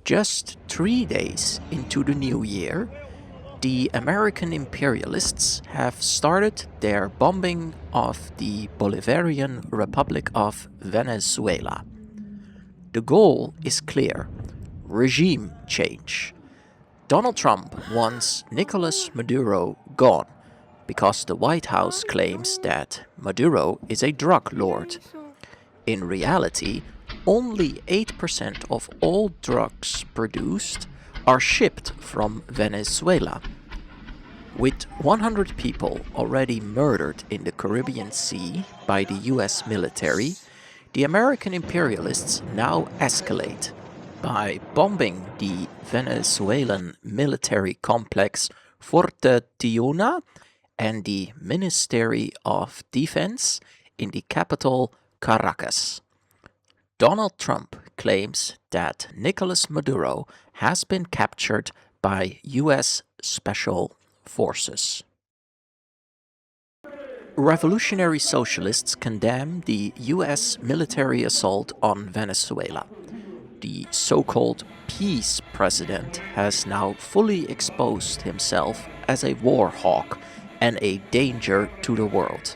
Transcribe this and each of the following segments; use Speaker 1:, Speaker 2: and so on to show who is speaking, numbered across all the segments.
Speaker 1: Just 3 days into the new year, the American imperialists have started their bombing of the Bolivarian Republic of Venezuela. The goal is clear: regime change. Donald Trump wants Nicolas Maduro gone because the White House claims that Maduro is a drug lord. In reality, only 8% of all drugs produced are shipped from Venezuela. With 100 people already murdered in the Caribbean Sea by the US military, the American imperialists now escalate by bombing the Venezuelan military complex Fuerte Tiuna and the Ministry of Defense in the capital Caracas. Donald Trump claims that Nicolas Maduro has been captured by US Special Forces. Revolutionary socialists condemn the US military assault on Venezuela. The so-called peace president has now fully exposed himself as a war hawk and a danger to the world.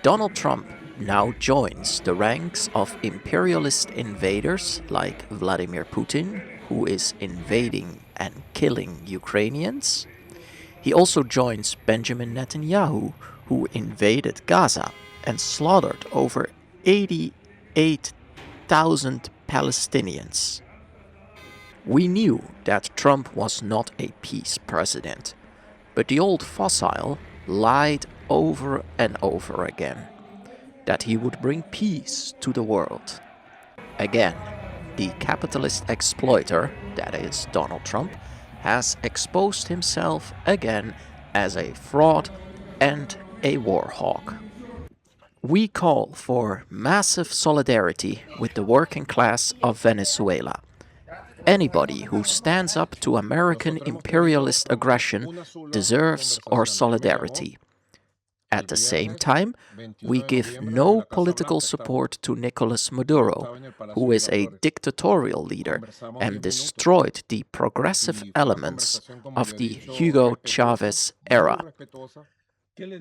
Speaker 1: Donald Trump now joins the ranks of imperialist invaders like Vladimir Putin, who is invading and killing Ukrainians. He also joins Benjamin Netanyahu, who invaded Gaza and slaughtered over 88,000 Palestinians. We knew that Trump was not a peace president, but the old fossil lied over and over again that he would bring peace to the world. Again, the capitalist exploiter, that is Donald Trump, has exposed himself again as a fraud and a war hawk. We call for massive solidarity with the working class of Venezuela. Anybody who stands up to American imperialist aggression deserves our solidarity. At the same time, we give no political support to Nicolas Maduro, who is a dictatorial leader and destroyed the progressive elements of the Hugo Chavez era.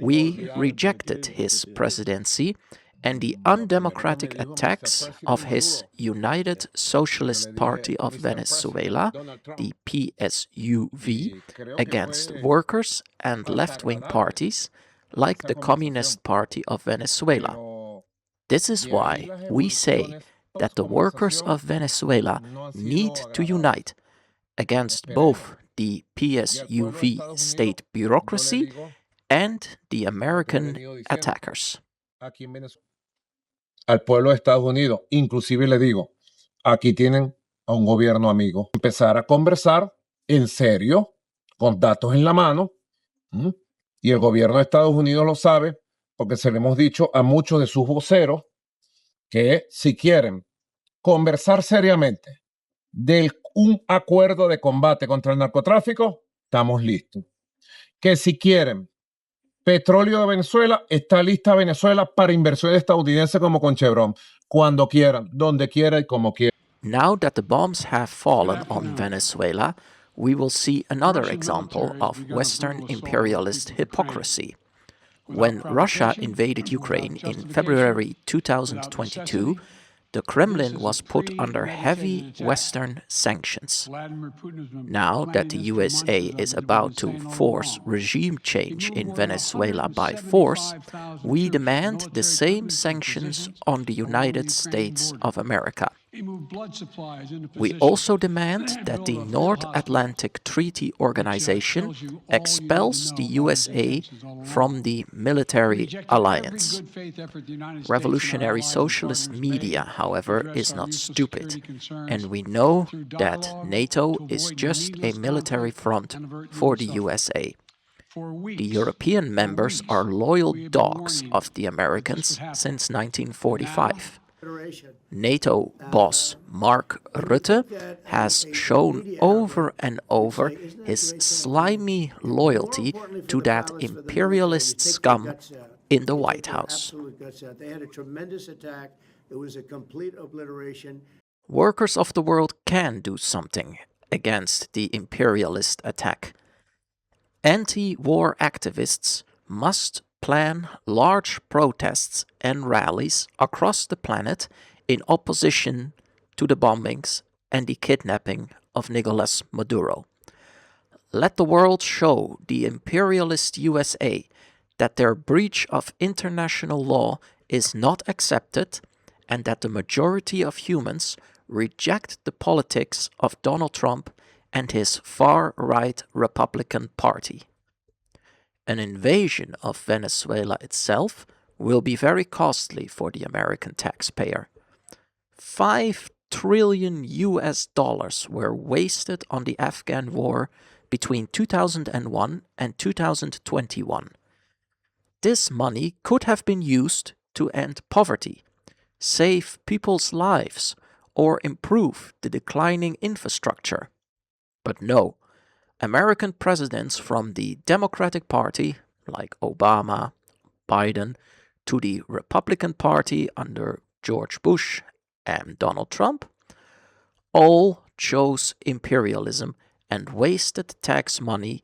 Speaker 1: We rejected his presidency and the undemocratic attacks of his United Socialist Party of Venezuela, the PSUV, against workers and left-wing parties like the Communist Party of Venezuela. This is why we say that the workers of Venezuela need to unite against both the PSUV state bureaucracy and the American attackers.
Speaker 2: Al pueblo de Estados Unidos, inclusive le digo, aquí tienen a un gobierno amigo. Empezar a conversar en serio, con datos en la mano, y el gobierno de Estados Unidos lo sabe, porque se lo hemos dicho a muchos de sus voceros, que si quieren conversar seriamente de un acuerdo de combate contra el narcotráfico, estamos listos. Que si quieren petróleo de Venezuela, está lista Venezuela para inversiones estadounidenses como con Chevron, cuando quieran, donde quiera y como quieran.
Speaker 1: Now that the bombs have fallen on Venezuela, we will see another example of Western imperialist hypocrisy. When Russia invaded Ukraine in February 2022, the Kremlin was put under heavy Western sanctions. Now that the USA is about to force regime change in Venezuela by force, we demand the same sanctions on the United States of America. We also demand that the North Atlantic Treaty Organization expels the USA from the military alliance. Revolutionary socialist media, however, is not stupid, and we know that NATO is just a military front for the USA. The European members are loyal dogs of the Americans since 1945. NATO boss Mark Rutte has shown over and over his slimy loyalty to that imperialist scum in the White House.
Speaker 3: They had a tremendous attack. It was a complete obliteration.
Speaker 1: Workers of the world can do something against the imperialist attack. Anti-war activists must plan large protests and rallies across the planet in opposition to the bombings and the kidnapping of Nicolas Maduro. Let the world show the imperialist USA that their breach of international law is not accepted and that the majority of humans reject the politics of Donald Trump and his far-right Republican Party. An invasion of Venezuela itself will be very costly for the American taxpayer. 5 trillion US dollars were wasted on the Afghan war between 2001 and 2021. This money could have been used to end poverty, save people's lives, or improve the declining infrastructure. But no, American presidents from the Democratic Party, like Obama, Biden, to the Republican Party under George Bush and Donald Trump, all chose imperialism and wasted tax money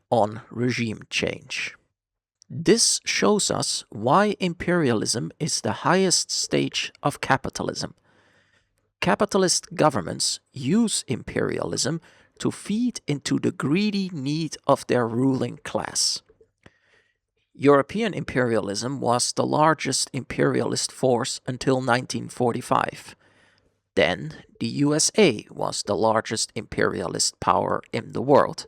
Speaker 1: on regime change. This shows us why imperialism is the highest stage of capitalism. Capitalist governments use imperialism to feed into the greedy need of their ruling class. European imperialism was the largest imperialist force until 1945. Then the USA was the largest imperialist power in the world.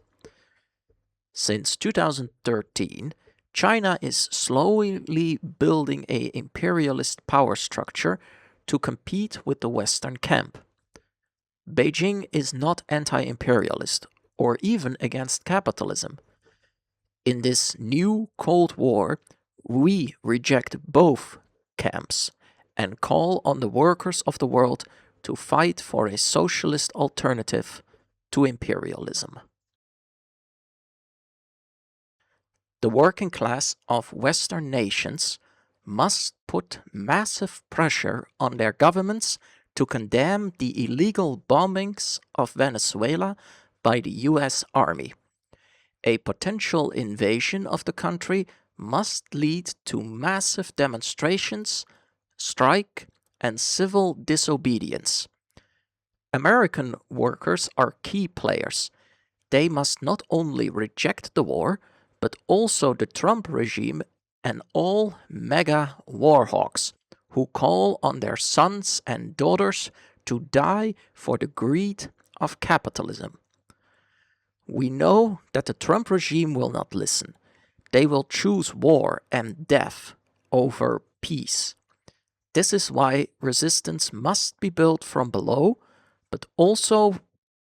Speaker 1: Since 2013, China is slowly building an imperialist power structure to compete with the Western camp. Beijing is not anti-imperialist or even against capitalism. In this new Cold War, we reject both camps and call on the workers of the world to fight for a socialist alternative to imperialism. The working class of Western nations must put massive pressure on their governments to condemn the illegal bombings of Venezuela by the US Army. A potential invasion of the country must lead to massive demonstrations, strike, and civil disobedience. American workers are key players. They must not only reject the war, but also the Trump regime and all mega war hawks who call on their sons and daughters to die for the greed of capitalism. We know that the Trump regime will not listen. They will choose war and death over peace. This is why resistance must be built from below, but also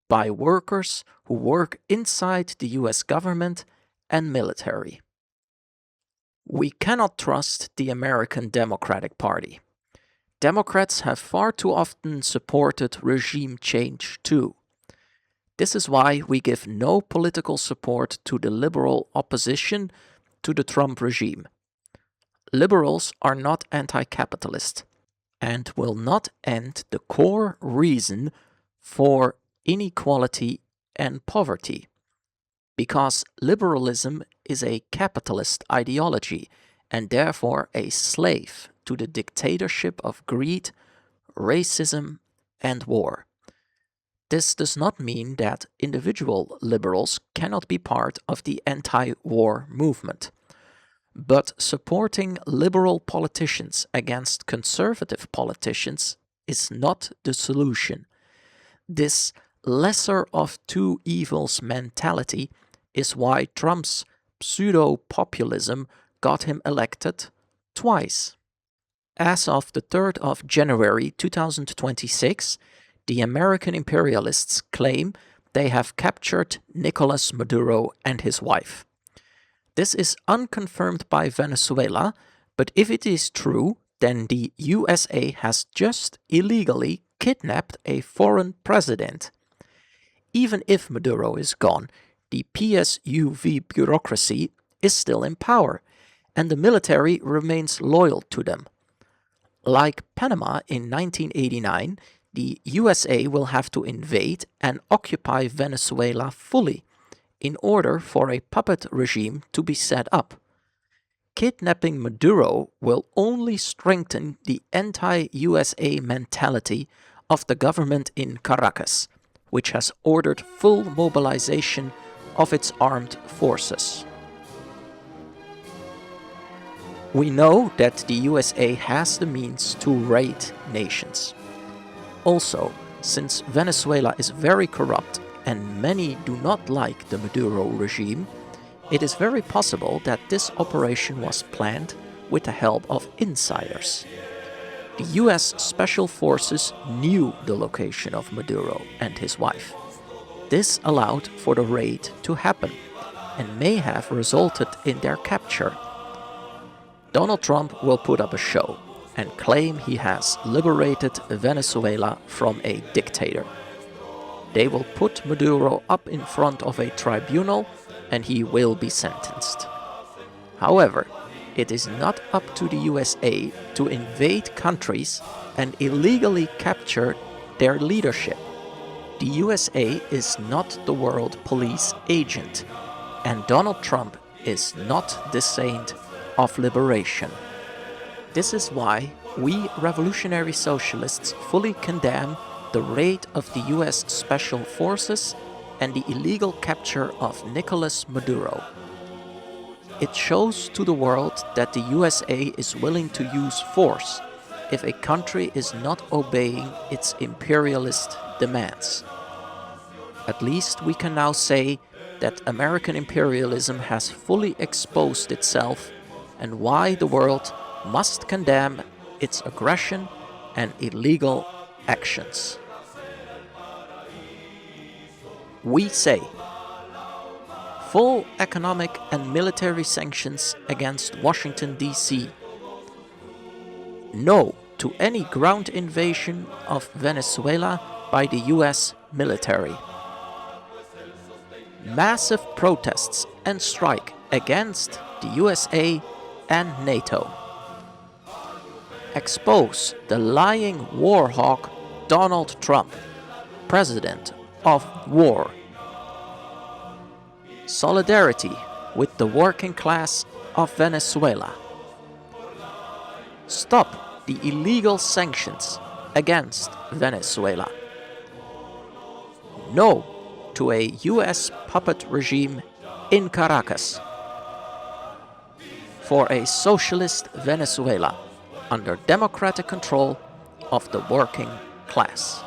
Speaker 1: by workers who work inside the US government and military. We cannot trust the American Democratic Party. Democrats have far too often supported regime change too. This is why we give no political support to the liberal opposition to the Trump regime. Liberals are not anti-capitalist and will not end the core reason for inequality and poverty, because liberalism is a capitalist ideology and therefore a slave to the dictatorship of greed, racism, and war. This does not mean that individual liberals cannot be part of the anti-war movement, but supporting liberal politicians against conservative politicians is not the solution. This lesser of two evils mentality is why Trump's pseudo-populism got him elected twice. As of the 3rd of January 2026, the American imperialists claim they have captured Nicolas Maduro and his wife. This is unconfirmed by Venezuela, but if it is true, then the USA has just illegally kidnapped a foreign president. Even if Maduro is gone, the PSUV bureaucracy is still in power, and the military remains loyal to them. Like Panama in 1989, The USA will have to invade and occupy Venezuela fully in order for a puppet regime to be set up. Kidnapping Maduro will only strengthen the anti-USA mentality of the government in Caracas, which has ordered full mobilization of its armed forces. We know that the USA has the means to raid nations. Also, since Venezuela is very corrupt and many do not like the Maduro regime, it is very possible that this operation was planned with the help of insiders. The US Special Forces knew the location of Maduro and his wife. This allowed for the raid to happen and may have resulted in their capture. Donald Trump will put up a show and claim he has liberated Venezuela from a dictator. They will put Maduro up in front of a tribunal and he will be sentenced. However, it is not up to the USA to invade countries and illegally capture their leadership. The USA is not the world police agent, and Donald Trump is not the saint of liberation. This is why we revolutionary socialists fully condemn the raid of the US Special Forces and the illegal capture of Nicolas Maduro. It shows to the world that the USA is willing to use force if a country is not obeying its imperialist demands. At least we can now say that American imperialism has fully exposed itself and why the world must condemn its aggression and illegal actions. We say full economic and military sanctions against Washington, D.C. No to any ground invasion of Venezuela by the US military. Massive protests and strike against the USA and NATO. Expose the lying war hawk Donald Trump, President of war. Solidarity with the working class of Venezuela. Stop the illegal sanctions against Venezuela. No to a US puppet regime in Caracas. For a socialist Venezuela under democratic control of the working class.